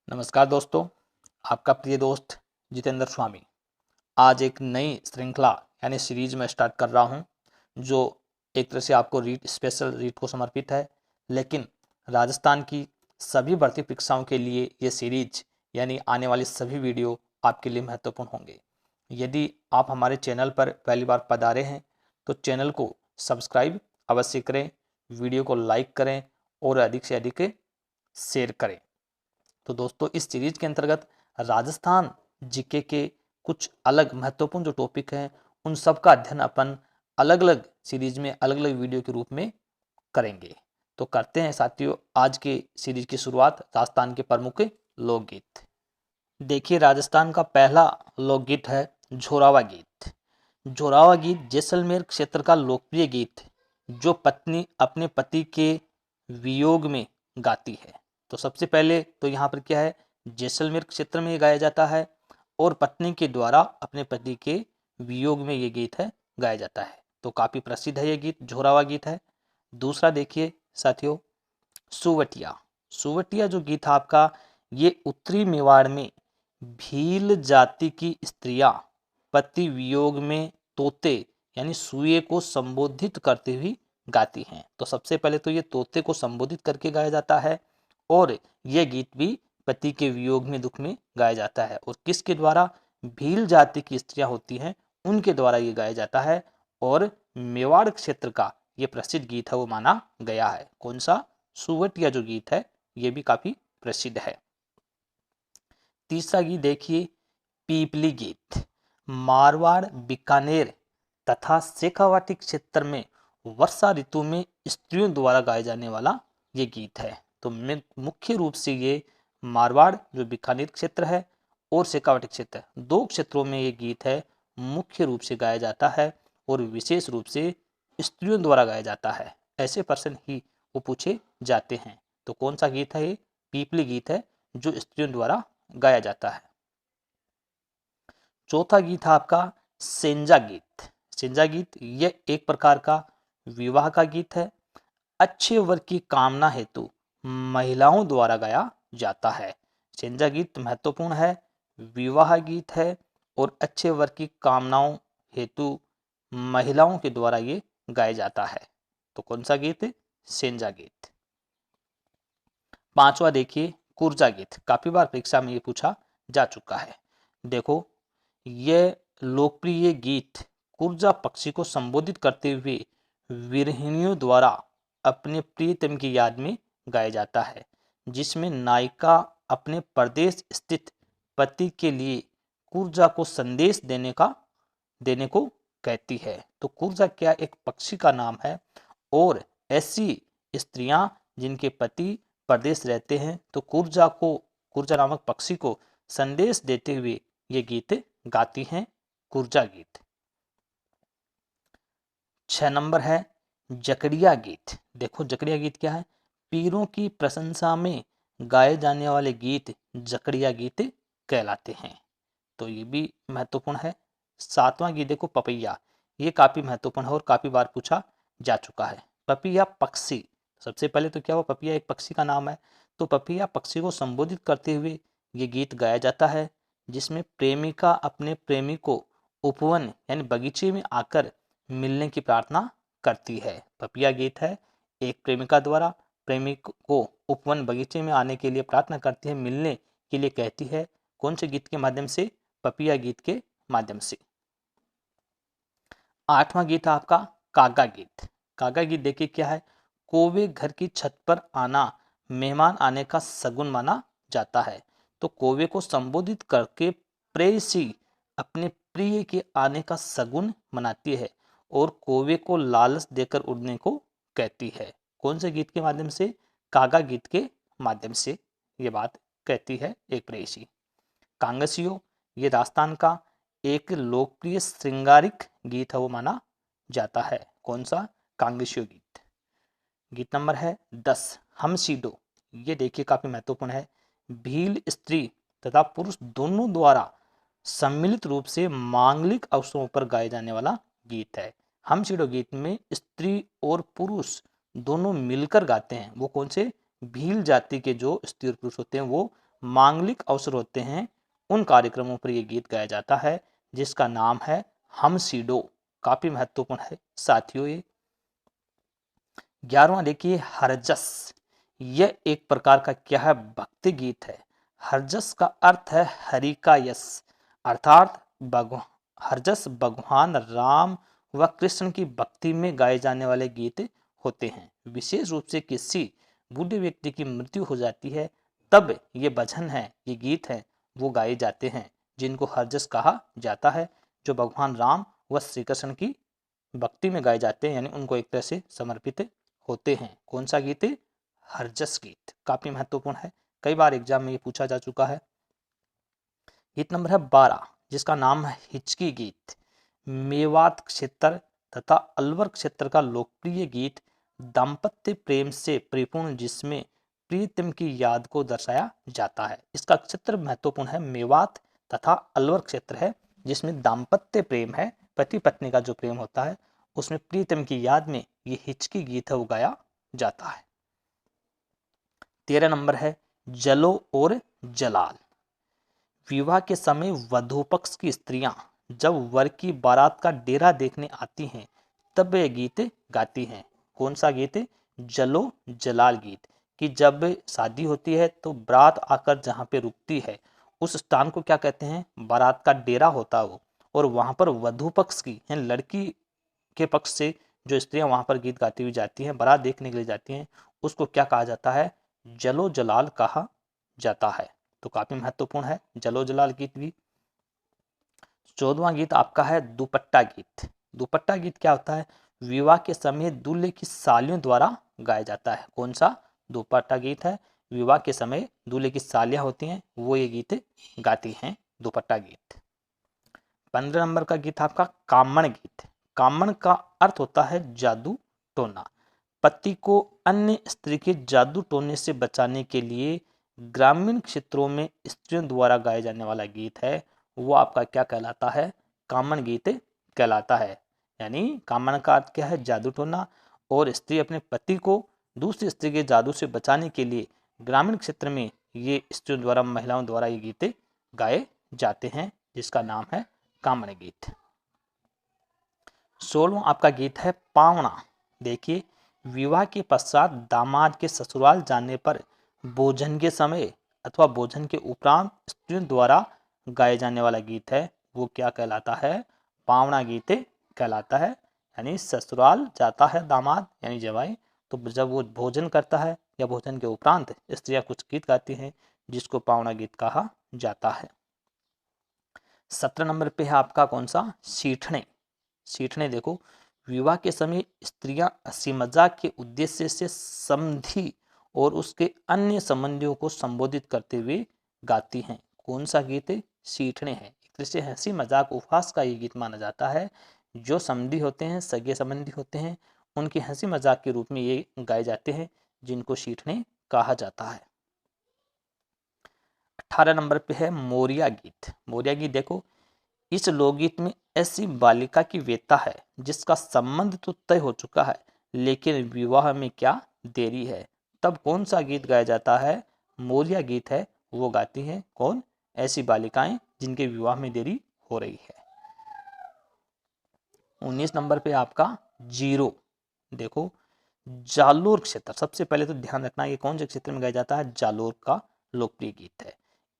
नमस्कार दोस्तों, आपका प्रिय दोस्त जितेंद्र स्वामी आज एक नई श्रृंखला यानी सीरीज में स्टार्ट कर रहा हूं, जो एक तरह से आपको रीट स्पेशल रीट को समर्पित है। लेकिन राजस्थान की सभी भर्ती परीक्षाओं के लिए ये सीरीज यानी आने वाली सभी वीडियो आपके लिए महत्वपूर्ण होंगे। यदि आप हमारे चैनल पर पहली बार पधारे हैं तो चैनल को सब्सक्राइब अवश्य करें, वीडियो को लाइक करें और अधिक से अधिक शेयर करें। तो दोस्तों, इस सीरीज के अंतर्गत राजस्थान जीके के कुछ अलग महत्वपूर्ण जो टॉपिक हैं उन सब का अध्ययन अपन अलग अलग सीरीज में अलग अलग वीडियो के रूप में करेंगे। तो करते हैं साथियों आज के सीरीज की शुरुआत राजस्थान के प्रमुख लोकगीत। देखिए, राजस्थान का पहला लोकगीत है झोरावा गीत। झोरावा गीत जैसलमेर क्षेत्र का लोकप्रिय गीत है जो पत्नी अपने पति के वियोग में गाती है। तो सबसे पहले तो यहाँ पर क्या है, जैसलमेर क्षेत्र में ये गाया जाता है और पत्नी के द्वारा अपने पति के वियोग में ये गीत है गाया जाता है। तो काफी प्रसिद्ध है ये गीत, झोरावा गीत है। दूसरा देखिए साथियों, सुवटिया। सुवटिया जो गीत है आपका, ये उत्तरी मेवाड़ में भील जाति की स्त्रियां पति वियोग में तोते यानी सुए को संबोधित करते हुए गाती हैं। तो सबसे पहले तो ये तोते को संबोधित करके गाया जाता है और यह गीत भी पति के वियोग में दुख में गाया जाता है। और किसके द्वारा? भील जाति की स्त्रियां होती हैं उनके द्वारा ये गाया जाता है और मेवाड़ क्षेत्र का ये प्रसिद्ध गीत है वो माना गया है। कौन सा? सुवटिया जो गीत है ये भी काफी प्रसिद्ध है। तीसरा गीत देखिए, पीपली गीत। मारवाड़, बीकानेर तथा शेखावाटी क्षेत्र में वर्षा ऋतु में स्त्रियों द्वारा गाए जाने वाला ये गीत है। तो मुख्य रूप से ये मारवाड़ जो बीकानेर क्षेत्र है और शेखावाटी क्षेत्र, दो क्षेत्रों में ये गीत है मुख्य रूप से गाया जाता है और विशेष रूप से स्त्रियों द्वारा गाया जाता है। ऐसे प्रश्न ही वो पूछे जाते हैं। तो कौन सा गीत है ये? पीपली गीत है जो स्त्रियों द्वारा गाया जाता है। चौथा गीत है आपका सेंजा गीत। सेंजा गीत यह एक प्रकार का विवाह का गीत है। अच्छे वर की कामना हेतु महिलाओं द्वारा गाया जाता है। सेंजा गीत महत्वपूर्ण है, विवाह गीत है और अच्छे वर की कामनाओं हेतु महिलाओं के द्वारा ये गाया जाता है। तो कौन सा गीत है? सेंजा गीत। पांचवा देखिए, कुर्जा गीत। काफी बार परीक्षा में ये पूछा जा चुका है। देखो, यह लोकप्रिय गीत कुर्जा पक्षी को संबोधित करते हुए विरहिणियों द्वारा अपने प्रियतम की याद में गाया जाता है, जिसमें नायिका अपने प्रदेश स्थित पति के लिए कुर्जा को संदेश देने को कहती है। तो कुर्जा क्या? एक पक्षी का नाम है और ऐसी स्त्रियां जिनके पति प्रदेश रहते हैं तो कुर्जा नामक पक्षी को संदेश देते हुए ये गीत गाती हैं, कुर्जा गीत। 6 नंबर है जकड़िया गीत। देखो, जकड़िया गीत क्या है? पीरों की प्रशंसा में गाए जाने वाले गीत जकड़िया गीत कहलाते हैं। तो ये भी महत्वपूर्ण है। 7वां गीत देखो, पपैया। ये काफी महत्वपूर्ण है और काफी बार पूछा जा चुका है। पपैया पक्षी, सबसे पहले तो क्या हुआ, पपैया एक पक्षी का नाम है। तो पपैया पक्षी को संबोधित करते हुए ये गीत गाया जाता है, जिसमें प्रेमिका अपने प्रेमी को उपवन यानी बगीचे में आकर मिलने की प्रार्थना करती है। पपैया गीत है, एक प्रेमिका द्वारा प्रेमिक को उपवन बगीचे में आने के लिए प्रार्थना करती है, मिलने के लिए कहती है। कौन से गीत के माध्यम से? पपैया गीत के माध्यम से। 8वां गीत है आपका कागा गीत। कागा गीत देखिए क्या है, कोवे घर की छत पर आना मेहमान आने का सगुन माना जाता है। तो कोवे को संबोधित करके प्रेयसी अपने प्रिय के आने का सगुन मनाती है और कोवे को लालच देकर उड़ने को कहती है। कौन से गीत के माध्यम से? कागा गीत के माध्यम से ये बात कहती है एक प्रेयसी। कांगसियो, ये राजस्थान का एक लोकप्रिय श्रृंगारिक गीत है वो माना जाता है। कौन सा? कांगसियो गीत। गीत नंबर है 10 हमसीडो। ये देखिए काफी महत्वपूर्ण है। भील स्त्री तथा पुरुष दोनों द्वारा सम्मिलित रूप से मांगलिक अवसरों पर गाए जाने वाला गीत है। हमसीडो गीत में स्त्री और पुरुष दोनों मिलकर गाते हैं। वो कौन से? भील जाति के जो स्त्री और पुरुष होते हैं वो मांगलिक अवसर होते हैं उन कार्यक्रमों पर यह गीत गाया जाता है जिसका नाम है हम सीडो। काफी महत्वपूर्ण है साथियों ये। 11वां देखिए हरजस। यह एक प्रकार का क्या है, भक्ति गीत है। हरजस का अर्थ है हरि का यश, अर्थात हरजस भगवान राम व कृष्ण की भक्ति में गाए जाने वाले गीत होते हैं। विशेष रूप से किसी बूढ़े व्यक्ति की मृत्यु हो जाती है तब ये भजन है, ये गीत है, वो गाए जाते हैं जिनको हरजस कहा जाता है, जो भगवान राम व श्री कृष्ण की भक्ति में गाए जाते हैं, यानी उनको एक तरह से समर्पित होते हैं। कौन सा गीत है? हरजस गीत। काफी महत्वपूर्ण है, कई बार एग्जाम में ये पूछा जा चुका है। गीत नंबर है 12 जिसका नाम है हिचकी गीत। मेवात क्षेत्र तथा अलवर क्षेत्र का लोकप्रिय गीत दाम्पत्य प्रेम से परिपूर्ण जिसमें प्रीतम की याद को दर्शाया जाता है। इसका क्षेत्र महत्वपूर्ण है, मेवात तथा अलवर क्षेत्र है जिसमें दाम्पत्य प्रेम है, पति पत्नी का जो प्रेम होता है उसमें प्रीतम की याद में ये हिचकी गीत है वो गाया जाता है। 13 नंबर है जलो और जलाल। विवाह के समय वधू पक्ष की स्त्रियां जब वर की बारात का डेरा देखने आती हैं तब यह गीत गाती हैं। कौन सा गीत? जलो जलाल गीत। कि जब शादी होती है तो बारात आकर जहां पे रुकती है उस स्थान को क्या कहते हैं? बारात का डेरा होता है वो, और वहां पर वधू पक्ष की यानी लड़की के पक्ष से जो स्त्रियां वहां पर गीत गाती हुई जाती हैं, बारात देखने के लिए जाती हैं, उसको क्या कहा जाता है? जलो जलाल कहा जाता है। तो काफी महत्वपूर्ण है जलो जलाल गीत भी। 14वां गीत आपका है दुपट्टा गीत। दुपट्टा गीत क्या होता है? विवाह के समय दूल्हे की सालियों द्वारा गाया जाता है। कौन सा? दुपट्टा गीत है। विवाह के समय दूल्हे की सालियां होती हैं वो ये गीत गाती हैं, दुपट्टा गीत। 15 नंबर का गीत आपका कामण गीत। कामण का अर्थ होता है जादू टोना। पति को अन्य स्त्री के जादू टोने से बचाने के लिए ग्रामीण क्षेत्रों में स्त्रियों द्वारा गाया जाने वाला गीत है वो आपका क्या कहलाता है? कामण गीत कहलाता है। यानी कामण का अर्थ क्या है? जादू टोना, और स्त्री अपने पति को दूसरी स्त्री के जादू से बचाने के लिए ग्रामीण क्षेत्र में ये स्त्रियों द्वारा, महिलाओं द्वारा ये गीत गाए जाते हैं जिसका नाम है कामण गीत। 16वां आपका गीत है पावना। देखिए, विवाह के पश्चात दामाद के ससुराल जाने पर भोजन के समय अथवा भोजन के उपरांत स्त्रियों द्वारा गाए जाने वाला गीत है वो क्या कहलाता है? पावना गीत कहलाता है। यानी ससुराल जाता है दामाद यानी जवाई, तो जब वो भोजन करता है या भोजन के उपरांत स्त्रियां कुछ गीत गाती हैं जिसको पावना गीत कहा जाता है। 17 नंबर पे है आपका कौन सा? सीठने। सीठने देखो, विवाह के समय स्त्रियां हंसी मजाक के उद्देश्य से समधी और उसके अन्य संबंधियों को संबोधित करते हुए गाती हैं। कौन सा गीत है? सीठने है। एक तरह से हंसी मजाक उपहास का ये गीत माना जाता है। जो समधी होते हैं, सगे संबंधी होते हैं, उनकी हंसी मजाक के रूप में ये गाए जाते हैं जिनको सीठने कहा जाता है। 18 नंबर पे है मोरिया गीत। मोरिया गीत देखो, इस लोकगीत में ऐसी बालिका की वेता है जिसका संबंध तो तय हो चुका है लेकिन विवाह में क्या देरी है, तब कौन सा गीत गाया जाता है? मोरिया गीत है वो गाती हैं कौन? ऐसी बालिकाएं जिनके विवाह में देरी हो रही है। 19 नंबर पे आपका जीरो। देखो, जालोर क्षेत्र, सबसे पहले तो ध्यान रखना ये कौन से क्षेत्र में गाया जाता है? जालोर का लोकप्रिय गीत है।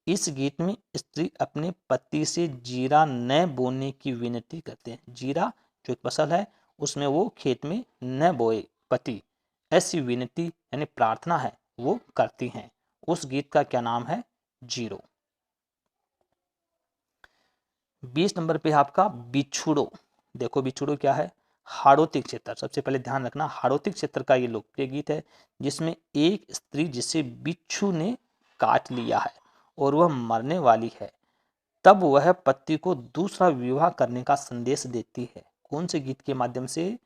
इस गीत में स्त्री अपने पति से जीरा न बोने की विनती करते हैं। जीरा जो एक फसल है उसमें वो खेत में न बोए पति, ऐसी विनती यानी प्रार्थना है वो करती हैं। उस गीत का क्या नाम है? जीरो। 20 नंबर पे आपका बिछुड़ो। देखो, बिछुड़ो क्या है? हाड़ौती क्षेत्र। सबसे पहले ध्यान रखना हाड़ौती क्षेत्र का ये लोकप्रिय गीत है जिसमें एक स्त्री जिसे बिच्छू ने काट लिया है और वह मरने वाली है तब वह पति को दूसरा विवाह करने का संदेश देती है। कौन से गीत के माध्यम से?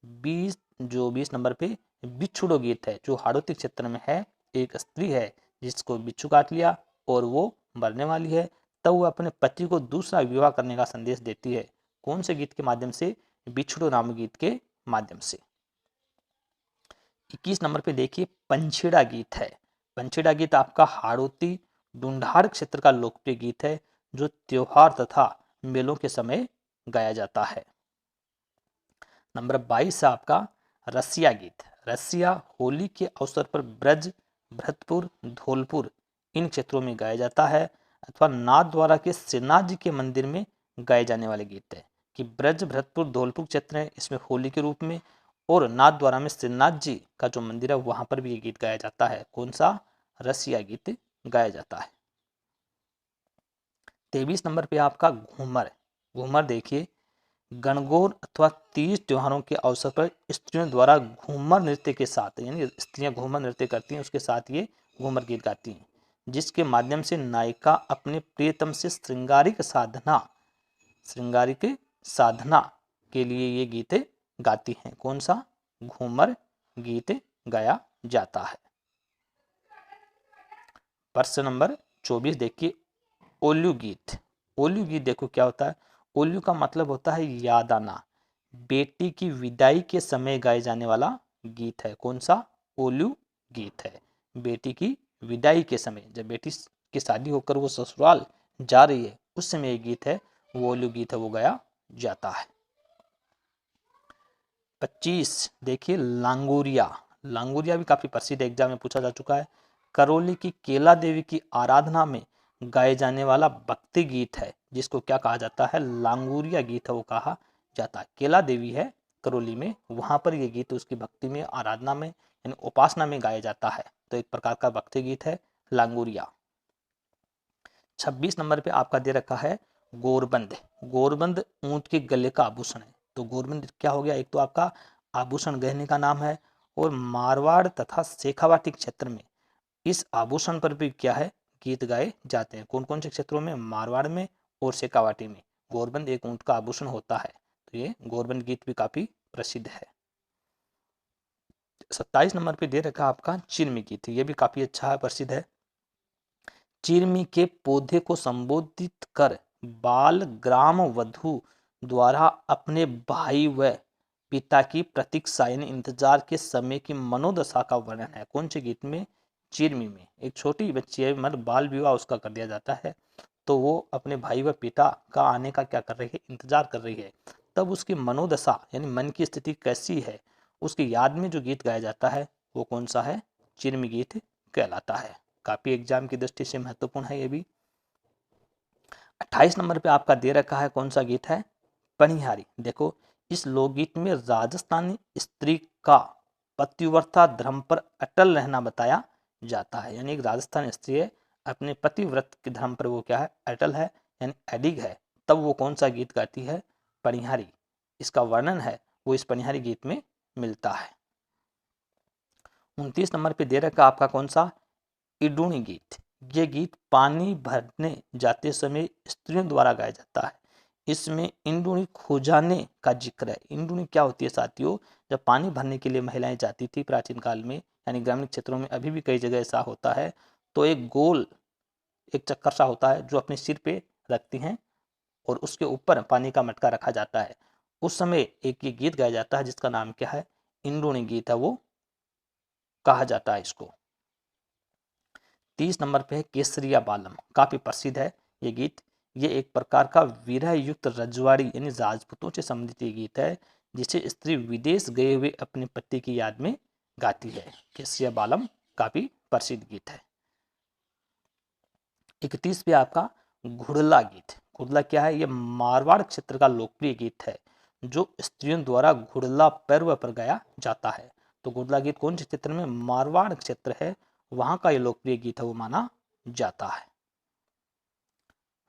20 नंबर पे बिछुड़ो गीत है जो हाड़ौती क्षेत्र में है। एक स्त्री है जिसको बिच्छू काट लिया और वो मरने वाली है, तब वह अपने पति को दूसरा विवाह करने का संदेश देती है। कौन से गीत के माध्यम से? बिछुड़ो नाम गीत के माध्यम से। 21 नंबर पे देखिए पंछेड़ा गीत है। पंछेड़ा गीत आपका हाड़ौती ढूंढाड़ क्षेत्र का लोकप्रिय गीत है जो त्योहार तथा मेलों के समय गाया जाता है। नंबर 22 है आपका रसिया गीत। रसिया होली के अवसर पर ब्रज, भरतपुर, धौलपुर इन क्षेत्रों में गाया जाता है अथवा नाथ द्वारा के श्रीनाथ जी के मंदिर में गाए जाने वाले गीत है कि ब्रज, भरतपुर, धौलपुर क्षेत्र है इसमें होली के रूप में, और नाथ द्वारा में श्रीनाथ जी का जो मंदिर है वहां पर भी ये गीत गाया जाता है। कौन सा? रसिया गीत गाया जाता है। 23 नंबर पे आपका घूमर। घूमर देखिए, गणगौर अथवा तीज त्योहारों के अवसर पर स्त्रियों द्वारा घूमर नृत्य के साथ, यानी स्त्रियां घूमर नृत्य करती हैं उसके साथ ये घूमर गीत गाती हैं, जिसके माध्यम से नायिका अपने प्रियतम से श्रृंगारिक साधना के लिए ये गीत गाती हैं। कौन सा? घूमर गीत गाया जाता है। प्रश्न नंबर 24 देखिए, ओल्यू गीत। ओल्यू गीत देखो क्या होता है। ओल्यू का मतलब होता है याद आना, बेटी की विदाई के समय गाए जाने वाला गीत है। कौन सा? ओल्यू गीत है। बेटी की विदाई के समय, जब बेटी की शादी होकर वो ससुराल जा रही है उस समय ये गीत है, वो ओल्यू गीत है, वो गाया जाता है। 25 देखिए, लांगोरिया। लांगोरिया भी काफी प्रसिद्ध एग्जाम में पूछा जा चुका है। करौली की केला देवी की आराधना में गाए जाने वाला भक्ति गीत है जिसको क्या कहा जाता है? लांगोरिया गीत है वो कहा जाता है। केला देवी है करौली में, वहां पर ये गीत उसकी भक्ति में, आराधना में, यानी उपासना में गाया जाता है, तो एक प्रकार का भक्ति गीत है लांगोरिया। 26 नंबर पे आपका दे रखा है गोरबंद। गोरबंद ऊंट के गले का आभूषण है। तो गोरबंद क्या हो गया? एक तो आपका आभूषण गहने का नाम है, और मारवाड़ तथा शेखावाटी क्षेत्र में इस आभूषण पर भी क्या है? गीत गाए जाते हैं। कौन कौन से क्षेत्रों में? मारवाड़ में और शेखावाटी में गोरबंद एक ऊंट का आभूषण होता है, तो ये गोरबंद गीत भी काफी प्रसिद्ध है। 27 नंबर पे दे रखा आपका चिरमी गीत। ये भी काफी अच्छा है, प्रसिद्ध है। चिरमी के पौधे को संबोधित कर बाल ग्राम वधु द्वारा अपने भाई व पिता की प्रतीक्षा यानी इंतजार के समय की मनोदशा का वर्णन है। कौन से गीत में? चिरमी में। एक छोटी बच्ची है, मतलब बाल विवाह उसका कर दिया जाता है, तो वो अपने भाई व पिता का आने का क्या कर रही है? इंतजार कर रही है। तब उसकी मनोदशा यानी मन की स्थिति कैसी है उसकी याद में जो गीत गाया जाता है वो कौन सा है? चिरमी गीत कहलाता है। काफी एग्जाम की दृष्टि से महत्वपूर्ण है ये भी। 28 नंबर पे आपका दे रखा है कौन सा गीत है? पनिहारी। देखो, इस लोकगीत में राजस्थानी स्त्री का पतिव्रता धर्म पर अटल रहना बताया जाता है, यानी एक राजस्थानी स्त्री है, अपने पतिव्रत के धर्म पर वो क्या है? अटल है, यानी अडिग है। तब वो कौन सा गीत गाती है? पनिहारी। इसका वर्णन है वो इस पनिहारी गीत में मिलता है। 29 नंबर पे दे रखा आपका कौन सा? इडुणी गीत। ये गीत पानी भरने जाते समय स्त्रियों द्वारा गाया जाता है। इसमें इंडुणी खोजाने का जिक्र है। इंडुणी क्या होती है साथियों? जब पानी भरने के लिए महिलाएं जाती थी प्राचीन काल में, यानी ग्रामीण क्षेत्रों में अभी भी कई जगह ऐसा होता है, तो एक गोल एक चक्कर सा होता है जो अपने सिर पे रखती हैं और उसके ऊपर पानी का मटका रखा जाता है। उस समय एक ये गीत गाया जाता है जिसका नाम क्या है? इंडुणी गीत है वो कहा जाता है इसको। 30 नंबर पे है केसरिया बालम। काफी प्रसिद्ध है ये गीत। ये एक प्रकार का विरह युक्त रजवाड़ी यानी राजपूतों से संबंधित ये गीत है जिसे स्त्री विदेश गए हुए अपने पति की याद में गाती है। केसरिया बालम काफी प्रसिद्ध गीत है। 31 पे आपका घुड़ला गीत। घुड़ला क्या है? ये मारवाड़ क्षेत्र का लोकप्रिय गीत है जो स्त्रियों द्वारा घुड़ला पर्व पर गाया जाता है। तो घुड़ला गीत कौन से क्षेत्र में? मारवाड़ क्षेत्र है, वहां का ये लोकप्रिय गीत है वो माना जाता है।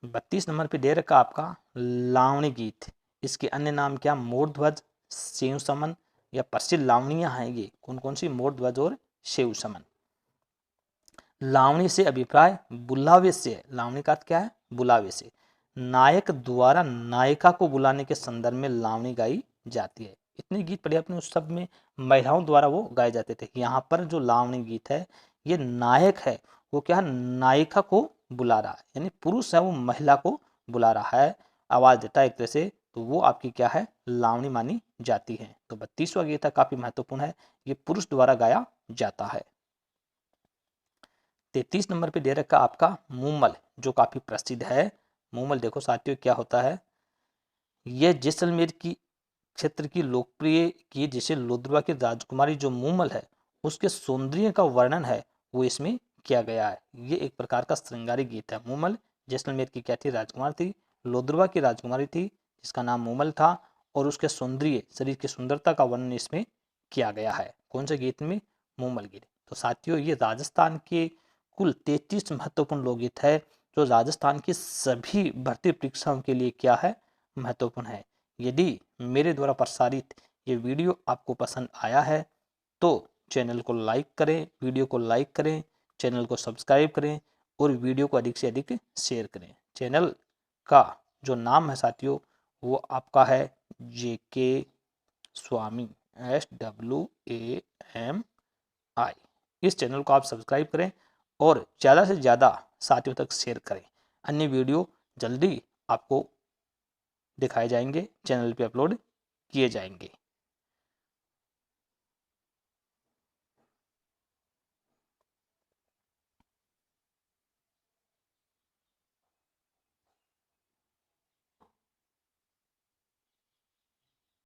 32 नंबर पे दे रखा आपका लावणी गीत। इसके अन्य नाम क्या? मोरध्वज, शिव समन, या प्रसिद्ध लावणियां हैं ये। कौन कौन सी? मोरध्वज और शिव समन। लावणी से अभिप्राय बुलावे से। लावणी का अर्थ क्या है? बुलावे से। नायक द्वारा नायिका को बुलाने के संदर्भ में लावणी गाई जाती है। इतने गीत पढ़े अपने उस सब में महिलाओं द्वारा वो गाए जाते थे। यहाँ पर जो लावणी गीत है ये नायक है वो क्या है? नायिका को बुला रहा है, यानी पुरुष है वो महिला को बुला रहा है, आवाज देता है एक तरह से, तो वो आपकी क्या है? लावणी मानी जाती है। तो 32वां गीत है, काफी महत्वपूर्ण है, ये पुरुष द्वारा गाया जाता है। 33 नंबर पे दे रखा आपका मूमल, जो काफी प्रसिद्ध है। मूमल देखो साथियों क्या होता है, यह जैसलमेर की क्षेत्र की लोकप्रिय गीत जिसे लोद्रवा की राजकुमारी जो मूमल है उसके सौंदर्य का वर्णन है वो इसमें किया गया है। ये एक प्रकार का श्रृंगारी गीत है। मूमल जैसलमेर की क्या थी, राजकुमार थी, लोद्रवा की राजकुमारी थी जिसका नाम मूमल था, और उसके सौंदर्य शरीर की सुंदरता का वर्णन इसमें किया गया है। कौन से गीत में, मूमल गीत। तो साथियों ये राजस्थान के कुल 33 महत्वपूर्ण लोकगीत है जो राजस्थान की सभी भर्ती परीक्षाओं के लिए क्या है, महत्वपूर्ण है। यदि मेरे द्वारा प्रसारित ये वीडियो आपको पसंद आया है तो चैनल को लाइक करें, वीडियो को लाइक करें, चैनल को सब्सक्राइब करें और वीडियो को अधिक से अधिक शेयर करें। चैनल का जो नाम है साथियों वो आपका है JK स्वामी, SWAMI। इस चैनल को आप सब्सक्राइब करें और ज़्यादा से ज़्यादा साथियों तक शेयर करें। अन्य वीडियो जल्दी आपको दिखाए जाएंगे, चैनल पे अपलोड किए जाएंगे।